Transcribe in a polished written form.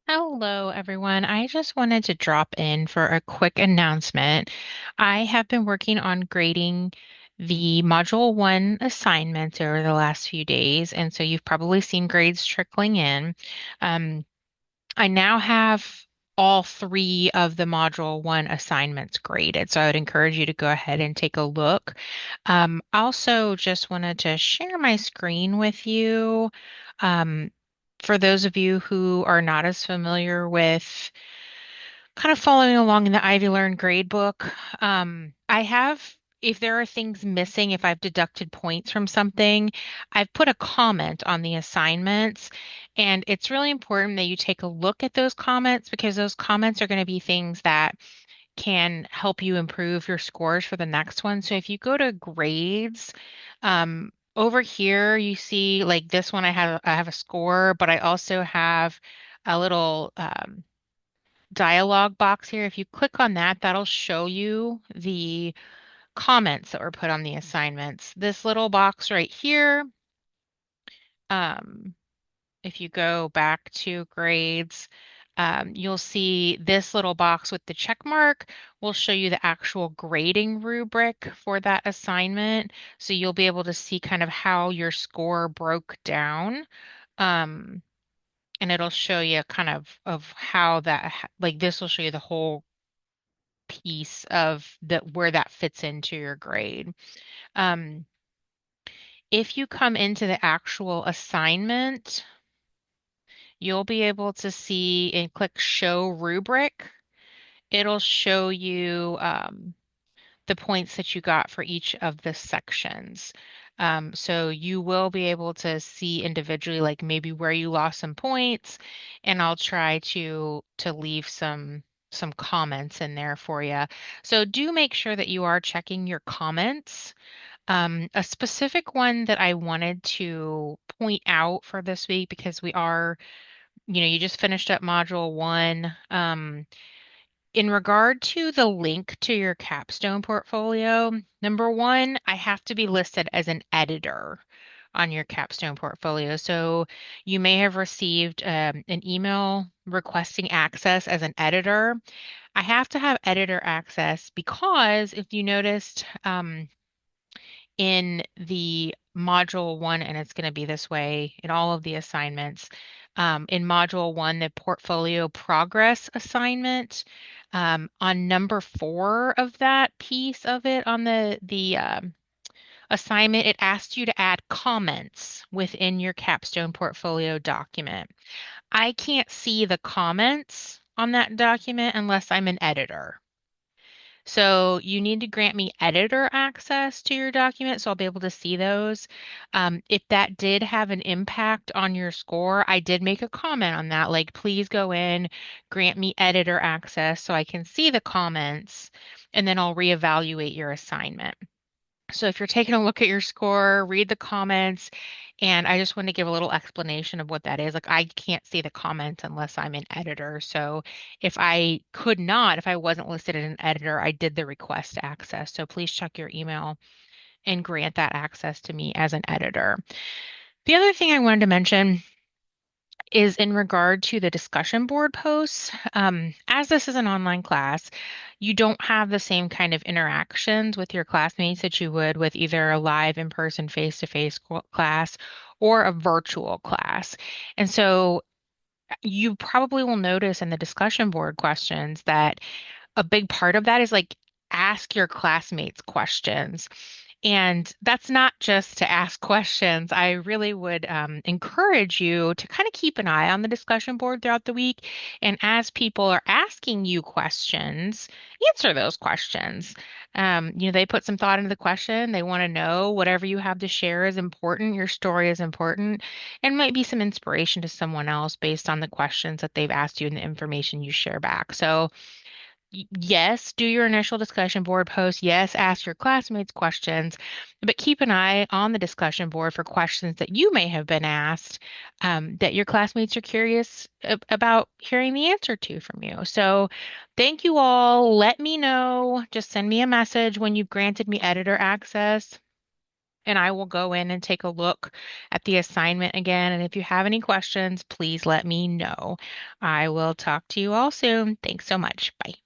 Hello, everyone. I just wanted to drop in for a quick announcement. I have been working on grading the Module 1 assignments over the last few days, and so you've probably seen grades trickling in. Um, I now have all three of the Module 1 assignments graded, so I would encourage you to go ahead and take a look. Also, just wanted to share my screen with you. Um, for those of you who are not as familiar with kind of following along in the Ivy Learn grade book, I have, if there are things missing, if I've deducted points from something, I've put a comment on the assignments. And it's really important that you take a look at those comments because those comments are going to be things that can help you improve your scores for the next one. So if you go to grades, over here you see like this one I have a score, but I also have a little dialog box here. If you click on that, that'll show you the comments that were put on the assignments. This little box right here, um, if you go back to grades, you'll see this little box with the check mark will show you the actual grading rubric for that assignment. So you'll be able to see kind of how your score broke down. Um, and it'll show you kind of how that like this will show you the whole piece of the where that fits into your grade. Um, if you come into the actual assignment, you'll be able to see and click Show Rubric. It'll show you the points that you got for each of the sections. So you will be able to see individually, like maybe where you lost some points, and I'll try to leave some comments in there for you. So do make sure that you are checking your comments. A specific one that I wanted to point out for this week because we are, you just finished up module one. In regard to the link to your capstone portfolio, number one, I have to be listed as an editor on your capstone portfolio. So you may have received an email requesting access as an editor. I have to have editor access because if you noticed, in the module one, and it's going to be this way in all of the assignments. In module one, the portfolio progress assignment, on number four of that piece of it on the assignment, it asked you to add comments within your capstone portfolio document. I can't see the comments on that document unless I'm an editor. So you need to grant me editor access to your document so I'll be able to see those. If that did have an impact on your score, I did make a comment on that, like please go in, grant me editor access so I can see the comments, and then I'll reevaluate your assignment. So if you're taking a look at your score, read the comments, and I just want to give a little explanation of what that is. Like I can't see the comments unless I'm an editor. So if I wasn't listed as an editor, I did the request access. So please check your email and grant that access to me as an editor. The other thing I wanted to mention is in regard to the discussion board posts. As this is an online class, you don't have the same kind of interactions with your classmates that you would with either a live in-person face-to-face class or a virtual class. And so you probably will notice in the discussion board questions that a big part of that is like ask your classmates questions. And that's not just to ask questions. I really would encourage you to kind of keep an eye on the discussion board throughout the week. And as people are asking you questions, answer those questions. They put some thought into the question. They want to know whatever you have to share is important. Your story is important and might be some inspiration to someone else based on the questions that they've asked you and the information you share back. So, yes, do your initial discussion board post. Yes, ask your classmates questions, but keep an eye on the discussion board for questions that you may have been asked that your classmates are curious about hearing the answer to from you. So, thank you all. Let me know. Just send me a message when you've granted me editor access, and I will go in and take a look at the assignment again. And if you have any questions, please let me know. I will talk to you all soon. Thanks so much. Bye.